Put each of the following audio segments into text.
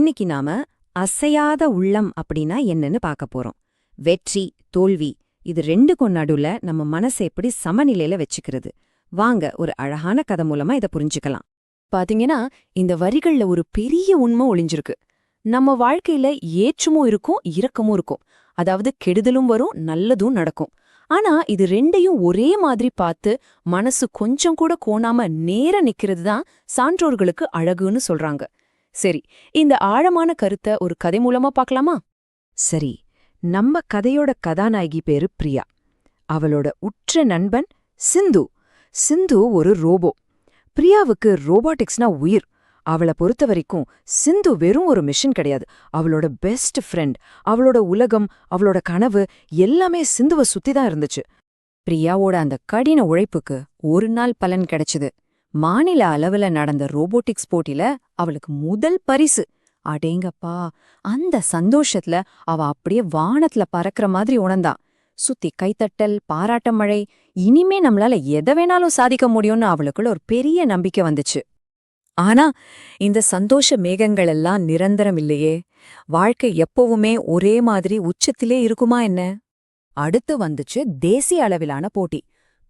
இன்னைக்கு நாம அசையாத உள்ளம் அப்படின்னா என்னன்னு பார்க்க போறோம். வெற்றி, தோல்வி இது ரெண்டுக்கும் நடுவுல நம்ம மனசை எப்படி சமநிலையில வச்சுக்கிறது. வாங்க ஒரு அழகான கதை மூலமா இதை புரிஞ்சுக்கலாம். பாத்தீங்கன்னா, இந்த வரிகள்ல ஒரு பெரிய உண்மை ஒளிஞ்சிருக்கு. நம்ம வாழ்க்கையில ஏற்றமும் இருக்கும், இரக்கமும் இருக்கும். அதாவது கெடுதலும் வரும், நல்லதும் நடக்கும். ஆனா இது ரெண்டையும் ஒரே மாதிரி பார்த்து மனசு கொஞ்சம் கூட கோணாம நேர நிக்கிறது தான் சான்றோர்களுக்கு அழகுன்னு சொல்றாங்க. சரி, இந்த ஆழமான கருத்தை ஒரு கதை மூலமா பார்க்கலாமா? சரி, நம்ம கதையோட கதாநாயகி பேரு பிரியா. அவளோட உற்ற நண்பன் சிந்து. சிந்து ஒரு ரோபோ. பிரியாவுக்கு ரோபாட்டிக்ஸ்னா உயிர். அவளை பொறுத்த வரைக்கும் சிந்து வெறும் ஒரு மிஷின் கிடையாது. அவளோட பெஸ்ட் ஃப்ரெண்ட், அவளோட உலகம், அவளோட கனவு எல்லாமே சிந்துவை சுத்திதான் இருந்துச்சு. பிரியாவோட அந்த கடின உழைப்புக்கு ஒரு நாள் பலன் கிடைச்சுது. மாநில அளவுல நடந்த ரோபோட்டிக்ஸ் போட்டியில அவளுக்கு முதல் பரிசு. அடேங்கப்பா, அந்த சந்தோஷத்துல அவ அப்படியே வானத்துல பறக்கிற மாதிரி உணர்ந்தா. சுத்தி கைத்தட்டல், பாராட்ட மழை. இனிமே நம்மளால எதை வேணாலும் சாதிக்க முடியும்னு அவளுக்குள்ள ஒரு பெரிய நம்பிக்கை வந்துச்சு. ஆனா இந்த சந்தோஷ மேகங்கள் எல்லாம் நிரந்தரம் இல்லையே. வாழ்க்கை எப்பவுமே ஒரே மாதிரி உச்சத்திலே இருக்குமா என்ன? அடுத்து வந்துச்சு தேசிய அளவிலான போட்டி.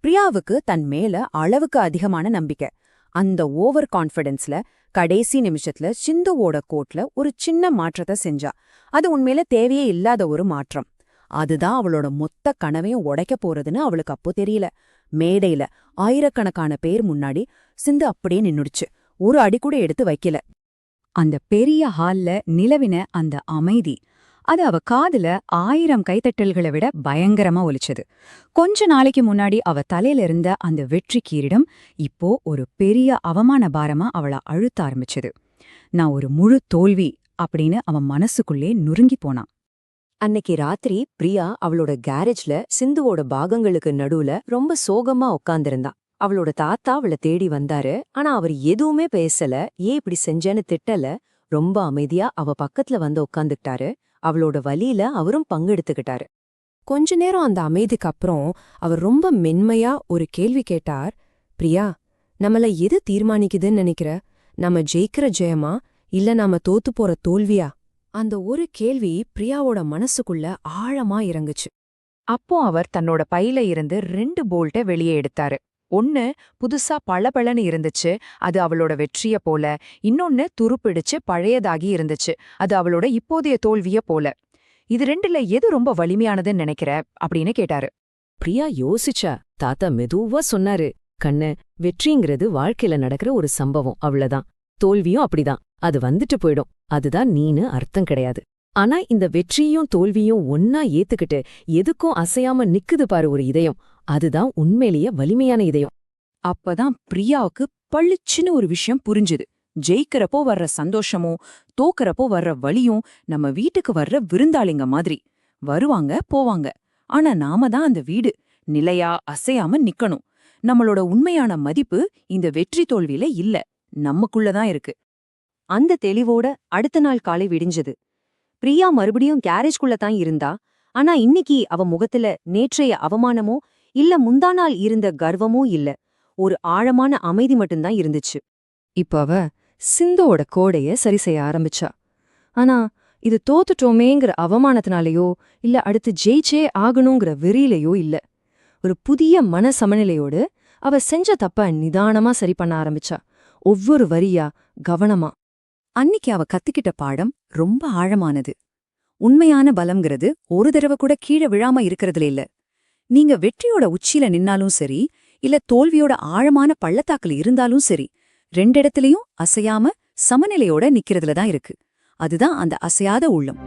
பிரியாவுக்கு தன் மேல அளவுக்கு அதிகமான நம்பிக்கை. அந்த ஓவர் கான்ஃபிடன்ஸ்ல கடைசி நிமிஷத்துல சிந்துவோட கோட்ல ஒரு சின்ன மாற்றத்தை செஞ்சா. அது உண்மையில தேவையே இல்லாத ஒரு மாற்றம். அதுதான் அவளோட மொத்த கனவையும் உடைக்க போறதுன்னு அவளுக்கு அப்போ தெரியல. மேடையில ஆயிரக்கணக்கான பேர் முன்னாடி சிந்து அப்படியே நின்னுடுச்சு. ஒரு அடி கூட எடுத்து வைக்கல. அந்த பெரிய ஹால்ல நிலவின அந்த அமைதி, அது அவ காதுல 1000 கைத்தட்டல்களை விட பயங்கரமா ஒலிச்சது. கொஞ்ச நாளைக்கு முன்னாடி அவ தலையில இருந்த அந்த வெற்றி கிரீடம் இப்போ ஒரு பெரிய அவமான பாரமா அவள அழுத்த ஆரம்பிச்சது. நான் ஒரு முழு தோல்வி அப்படின்னு அவன் மனசுக்குள்ளே நுறுங்கி போனான். அன்னைக்கு ராத்திரி பிரியா அவளோட கேரேஜ்ல சிந்துவோட பாகங்களுக்கு நடுவுல ரொம்ப சோகமா உட்கார்ந்திருந்தா. அவளோட தாத்தா அவளை தேடி வந்தாரு. ஆனா அவர் எதுவுமே பேசல, ஏன் இப்படி செஞ்சேன்னு திட்டல. ரொம்ப அமைதியா அவ பக்கத்துல வந்து உட்காந்துக்கிட்டாரு. அவளோட வலியில அவரும் பங்கெடுத்துக்கிட்டாரு. கொஞ்ச நேரம் அந்த அமைதிக்கு அப்புறம் அவர் ரொம்ப மென்மையா ஒரு கேள்வி கேட்டார். பிரியா, நம்மள எது தீர்மானிக்குதுன்னு நினைக்கிற? நம்ம ஜெயிக்கிற ஜெயமா, இல்ல நாம தோத்து போற தோல்வியா? அந்த ஒரு கேள்வி பிரியாவோட மனசுக்குள்ள ஆழமா இறங்குச்சு. அப்போ அவர் தன்னோட பையில இருந்து 2 போல்ட்டை வெளியே எடுத்தாரு. ஒன்னு புதுசா பளபளன்னு இருந்துச்சு, அது அவளோட வெற்றிய போல. இன்னொன்னு துருப்பிடிச்சு பழையதாகி இருந்துச்சு, அது அவளோட இப்போதைய தோல்விய போல. இது ரெண்டுல எது ரொம்ப வலிமையானதுன்னு நினைக்கிற அப்படின்னு கேட்டாரு. பிரியா யோசிச்சா. தாத்தா மெதுவா சொன்னாரு, கண்ணு, வெற்றிங்கிறது வாழ்க்கையில நடக்கிற ஒரு சம்பவம், அவ்வளவுதான். தோல்வியும் அப்படிதான், அது வந்துட்டு போயிடும். அதுதான் நீனு அர்த்தம் கிடையாது. ஆனா இந்த வெற்றியும் தோல்வியும் ஒன்னா ஏத்துக்கிட்டு எதுக்கும் அசையாம நிக்குது பாரு ஒரு இதயம், அதுதான் உண்மையிலேயே வலிமையான இதயம். அப்பதான் பிரியாவுக்கு பளிச்சுன்னு ஒரு விஷயம் புரிஞ்சுது. ஜெயிக்கிறப்போ வர்ற சந்தோஷமும் தோக்கறப்போ வர்ற வலியும் நம்ம வீட்டுக்கு வர்ற விருந்தாளிங்க மாதிரி வருவாங்க போவாங்க. ஆனா நாம தான் அந்த வீடு, நிலையா அசையாம நிக்கணும். நம்மளோட உண்மையான மதிப்பு இந்த வெற்றி தோல்வியில இல்ல, நமக்குள்ளதான் இருக்கு. அந்த தெளிவோட அடுத்த நாள் காலை விடிஞ்சது. பிரியா மறுபடியும் கேரேஜ்குள்ள தான் இருந்தா. ஆனா இன்னைக்கு அவ முகத்துல நேற்றைய அவமானமோ இல்ல முந்தா நாள் இருந்த கர்வமோ இல்ல, ஒரு ஆழமான அமைதி மட்டும்தான் இருந்துச்சு. இப்ப அவ சிந்துவோட கோடைய சரி செய்ய ஆரம்பிச்சா. ஆனா இது தோத்துட்டோமேங்கிற அவமானத்தினாலேயோ இல்ல அடுத்து ஜெயிச்சே ஆகணுங்கிற வெறியிலையோ இல்ல. ஒரு புதிய மன சமநிலையோடு அவ செஞ்ச தப்ப நிதானமா சரி பண்ண ஆரம்பிச்சா. ஒவ்வொரு வரியா கவனமா. அன்னிக்கு அவ கத்துக்கிட்ட பாடம் ரொம்ப ஆழமானது. உண்மையான பலம்ங்கிறது ஒரு தடவை கூட கீழே விழாம இருக்கிறதுல இல்ல. நீங்க வெற்றியோட உச்சியில நின்னாலும் சரி, இல்ல தோல்வியோட ஆழமான பள்ளத்தாக்குல இருந்தாலும் சரி, ரெண்டிடத்திலையும் அசையாம சமநிலையோட நிக்கிறதுல தான் இருக்கு. அதுதான் அந்த அசையாத உள்ளம்.